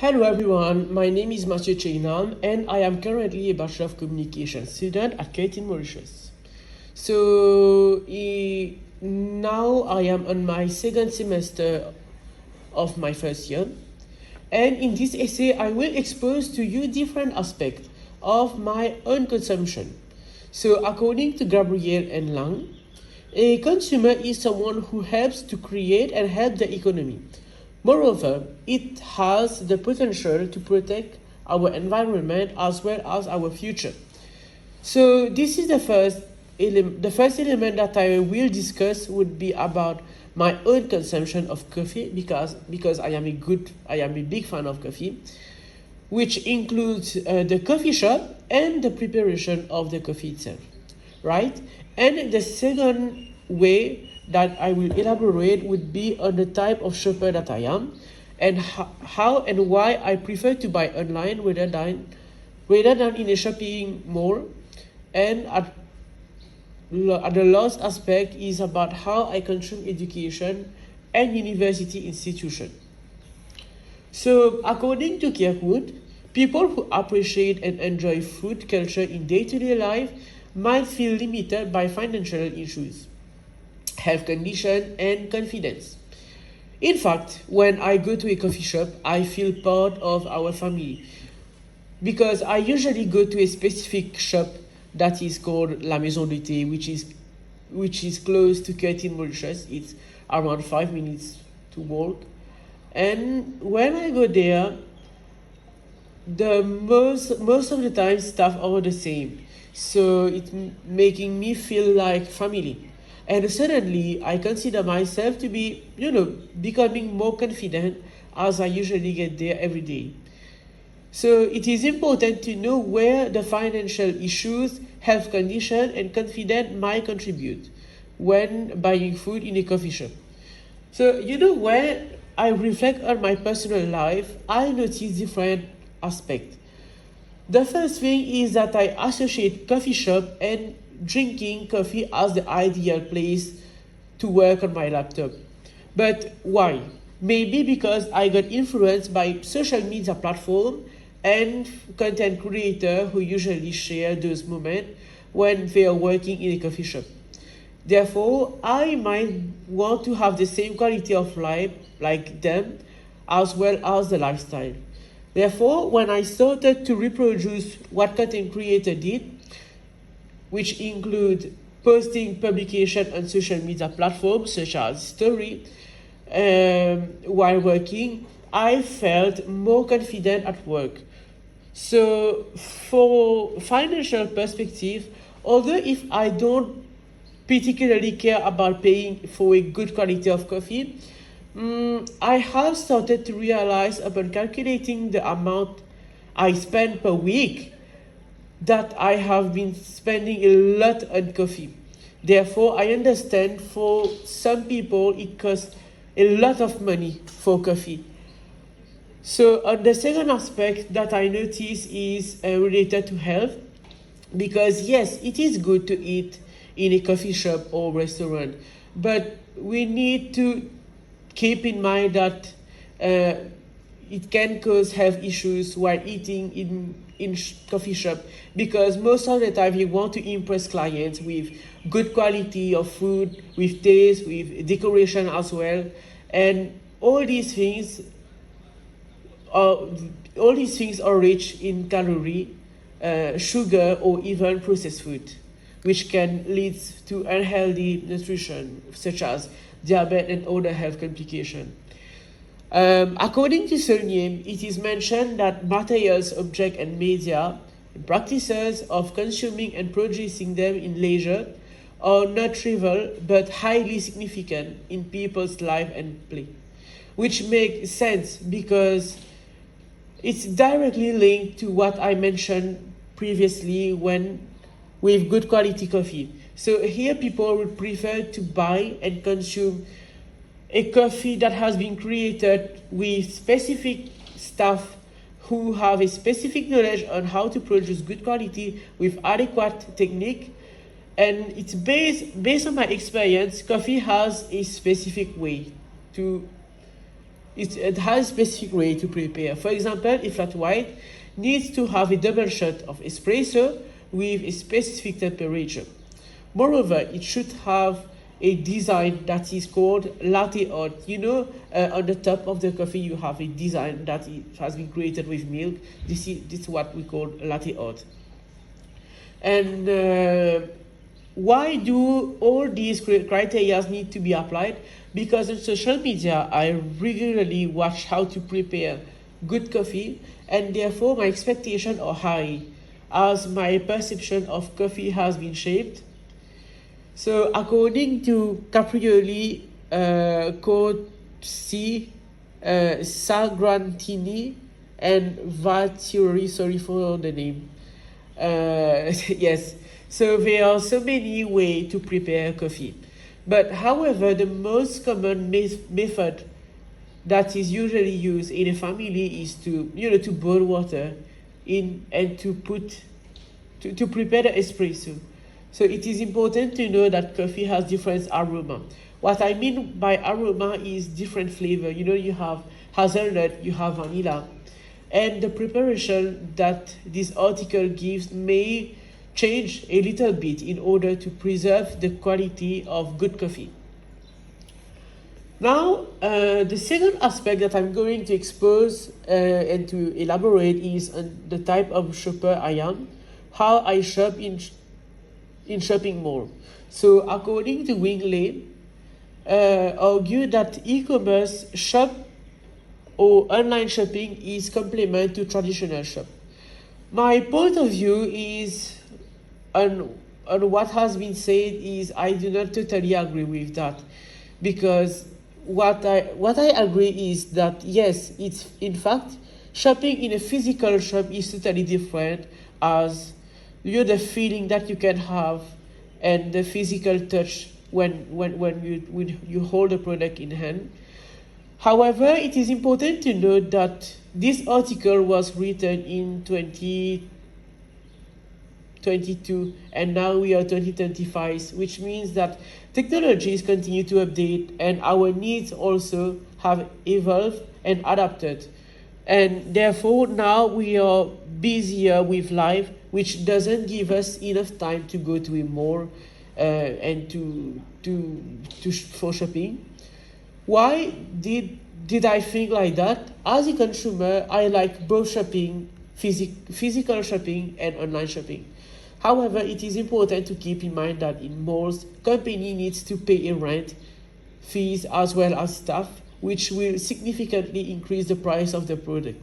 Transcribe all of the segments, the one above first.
Hello everyone, my name is Mathieu Cheinam and I am currently a Bachelor of Communication student at Curtin, Mauritius. So now I am on my second semester of my first year, and in this essay I will expose to you different aspects of my own consumption. So according to Gabriel and Lang, a consumer is someone who helps to create and help the economy. Moreover, it has the potential to protect our environment as well as our future. So this is the first element that I will discuss would be about my own consumption of coffee because I am a big fan of coffee, which includes the coffee shop and the preparation of the coffee itself, right? And the second way that I will elaborate would be on the type of shopper that I am and how and why I prefer to buy online rather than in a shopping mall. And at the last aspect is about how I consume education and university institution. So according to Kirkwood, people who appreciate and enjoy food culture in day-to-day life might feel limited by financial issues, health condition, and confidence. In fact, when I go to a coffee shop, I feel part of our family because I usually go to a specific shop that is called La Maison du Thé, which is close to Curtin, Mauritius. It's around 5 minutes to walk. And when I go there, the most of the time staff are the same. So it's making me feel like family. And suddenly, I consider myself to be, becoming more confident as I usually get there every day. So it is important to know where the financial issues, health condition, and confidence might contribute when buying food in a coffee shop. So, when I reflect on my personal life, I notice different aspects. The first thing is that I associate coffee shop and drinking coffee as the ideal place to work on my laptop. But why? Maybe because I got influenced by social media platform and content creator who usually share those moments when they are working in a coffee shop. Therefore, I might want to have the same quality of life like them as well as the lifestyle. Therefore, when I started to reproduce what content creator did, which include posting publication on social media platforms such as Story, while working, I felt more confident at work. So for financial perspective, although if I don't particularly care about paying for a good quality of coffee, I have started to realize upon calculating the amount I spend per week that I have been spending a lot on coffee. Therefore, I understand for some people it costs a lot of money for coffee. So the second aspect that I notice is related to health, because yes, it is good to eat in a coffee shop or restaurant, but we need to keep in mind that it can cause health issues while eating in coffee shop, because most of the time you want to impress clients with good quality of food, with taste, with decoration as well, and all these things are rich in calorie, sugar, or even processed food, which can lead to unhealthy nutrition such as diabetes and other health complications. According to Saulnier, it is mentioned that materials, objects, and media, practices of consuming and producing them in leisure are not trivial but highly significant in people's life and play, which makes sense because it's directly linked to what I mentioned previously with good quality coffee. So here people would prefer to buy and consume a coffee that has been created with specific staff who have a specific knowledge on how to produce good quality with adequate technique. And it's based on my experience, coffee has a specific way to it has a specific way to prepare. For example, a flat white needs to have a double shot of espresso with a specific temperature. Moreover, it should have a design that is called latte art. You know, on the top of the coffee you have a design that has been created with milk. This is what we call latte art. And why do all these criteria need to be applied? Because on social media I regularly watch how to prepare good coffee, and therefore my expectations are high as my perception of coffee has been shaped. So according to Caprioli, Corsi, Sagrantini, and Vattiori, sorry for the name. Yes, so there are so many ways to prepare coffee. But however, the most common method that is usually used in a family is to boil water in and to prepare the espresso. So it is important to know that coffee has different aroma. What I mean by aroma is different flavor. You know, you have hazelnut, you have vanilla. And the preparation that this article gives may change a little bit in order to preserve the quality of good coffee. Now, the second aspect that I'm going to expose and to elaborate is on the type of shopper I am, how I shop in shopping mall. So, according to Wingley, argue that e-commerce shop or online shopping is complement to traditional shop. My point of view is on what has been said is I do not totally agree with that, because what I agree is that yes, it's in fact shopping in a physical shop is totally different, as the feeling that you can have and the physical touch when you hold a product in hand. However, it is important to note that this article was written in 2022 and now we are 2025, which means that technologies continue to update and our needs also have evolved and adapted. And therefore now we are busier with life, which doesn't give us enough time to go to a mall and for shopping. Why did I think like that? As a consumer, I like both shopping, physical shopping and online shopping. However, it is important to keep in mind that in malls, company needs to pay a rent, fees as well as staff, which will significantly increase the price of the product.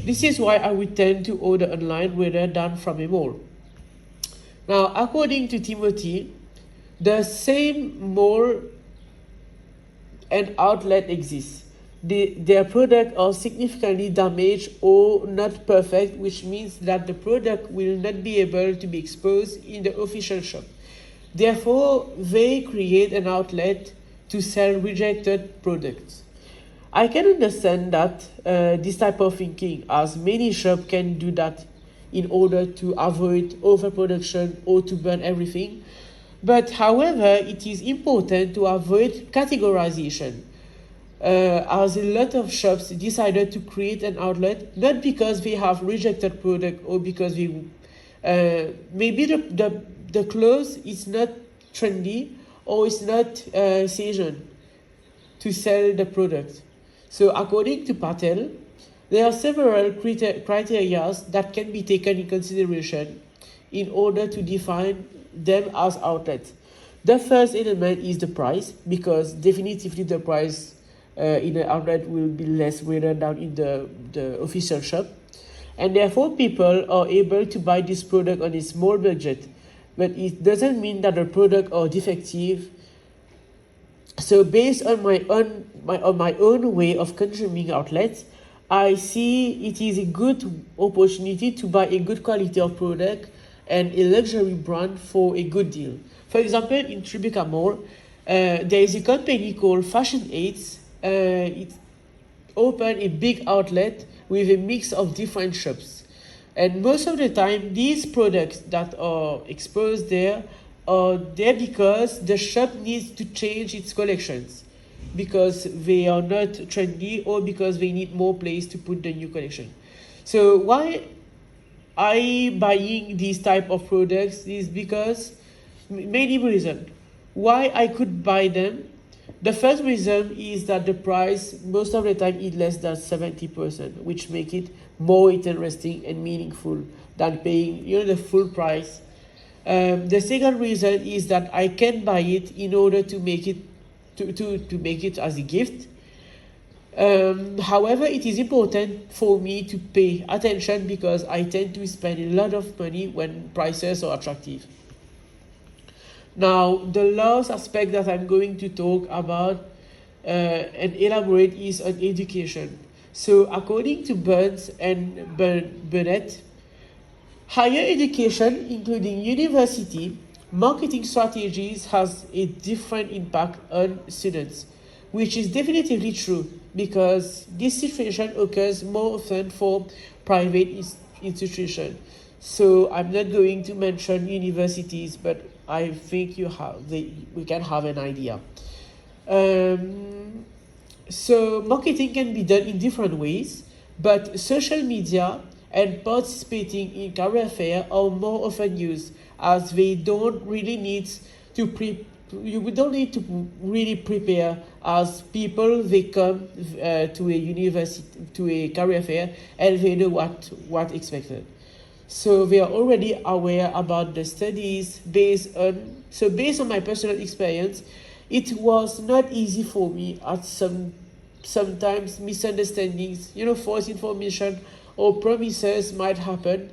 This is why I would tend to order online rather than from a mall. Now, according to Timothy, the same mall and outlet exists. Their products are significantly damaged or not perfect, which means that the product will not be able to be exposed in the official shop. Therefore, they create an outlet to sell rejected products. I can understand that this type of thinking, as many shops can do that in order to avoid overproduction or to burn everything. But however, it is important to avoid categorization, as a lot of shops decided to create an outlet not because they have rejected product or because maybe the clothes is not trendy or it's not seasoned to sell the product. So according to Patel, there are several criteria that can be taken in consideration in order to define them as outlets. The first element is the price, because definitively the price in an outlet will be less rather than in the official shop. And therefore people are able to buy this product on a small budget, but it doesn't mean that the product are defective. So based on my own way of consuming outlets, I see it is a good opportunity to buy a good quality of product and a luxury brand for a good deal. For example, in Tribeca Mall, there is a company called Fashion Aids. It opened a big outlet with a mix of different shops. And most of the time, these products that are exposed there are there because the shop needs to change its collections. because they are not trendy or because they need more place to put the new collection. So why I buying these type of products is because many reasons why I could buy them. The first reason is that the price most of the time is less than 70%, which make it more interesting and meaningful than paying the full price. The second reason is that I can buy it in order to make it to make it as a gift. However, it is important for me to pay attention because I tend to spend a lot of money when prices are attractive. Now, the last aspect that I'm going to talk about and elaborate is on education. So, according to Burns and Burnett, higher education, including university, marketing strategies has a different impact on students, which is definitely true because this situation occurs more often for private institutions. So I'm not going to mention universities, but I think we can have an idea. So marketing can be done in different ways, but social media and participating in career fair are more often used as they don't really need to you don't need to really prepare as people. They come to a university, to a career fair, and they know what expected. So they are already aware about the studies based on my personal experience. It was not easy for me at sometimes misunderstandings, false information or promises might happen.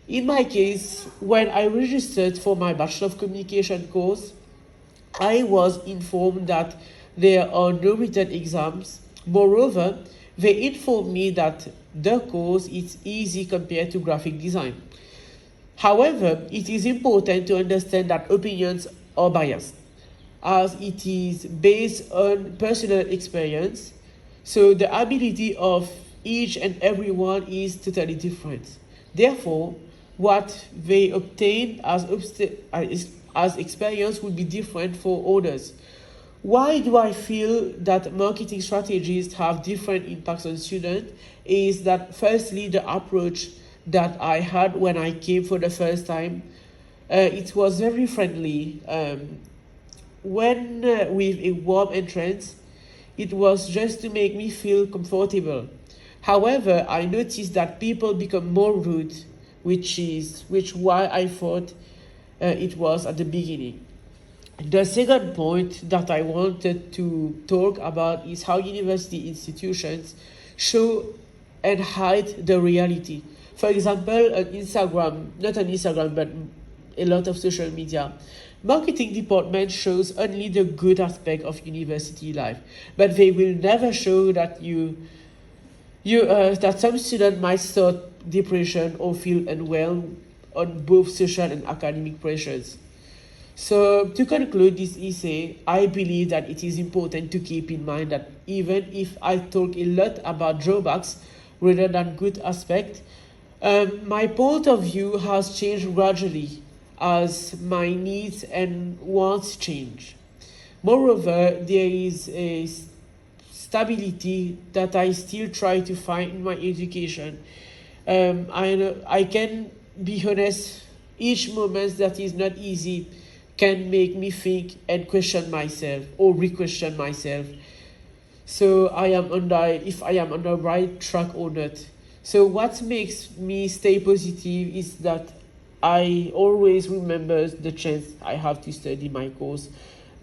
In my case, when I registered for my Bachelor of Communication course, I was informed that there are no written exams. Moreover, they informed me that the course is easy compared to graphic design. However, it is important to understand that opinions are biased, as it is based on personal experience. So the ability of each and everyone is totally different. Therefore, what they obtain as experience will be different for others. Why do I feel that marketing strategies have different impacts on students? Is that firstly, the approach that I had when I came for the first time, it was very friendly. When with a warm entrance, it was just to make me feel comfortable. However, I noticed that people become more rude, which why I thought it was at the beginning. The second point that I wanted to talk about is how university institutions show and hide the reality. For example, on Instagram, not on Instagram, but a lot of social media, marketing department shows only the good aspect of university life, but they will never show that that some student might start depression or feel unwell on both social and academic pressures. So to conclude this essay, I believe that it is important to keep in mind that even if I talk a lot about drawbacks rather than good aspects, my point of view has changed gradually as my needs and wants change. Moreover, there is a stability that I still try to find in my education. I can be honest, each moment that is not easy can make me think and question myself or re-question myself. So if I am on the right track or not. So what makes me stay positive is that I always remember the chance I have to study my course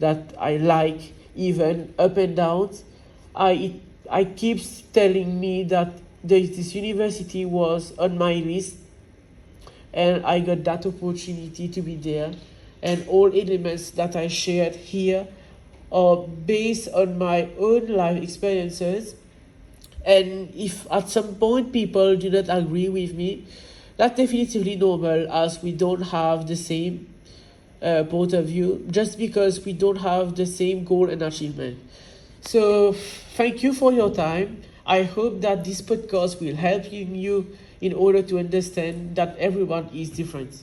that I like, even up and downs. I keep telling me that this university was on my list and I got that opportunity to be there. And all elements that I shared here are based on my own life experiences. And if at some point people do not agree with me, that's definitively normal, as we don't have the same point of view, just because we don't have the same goal and achievement. So thank you for your time. I hope that this podcast will help you in order to understand that everyone is different.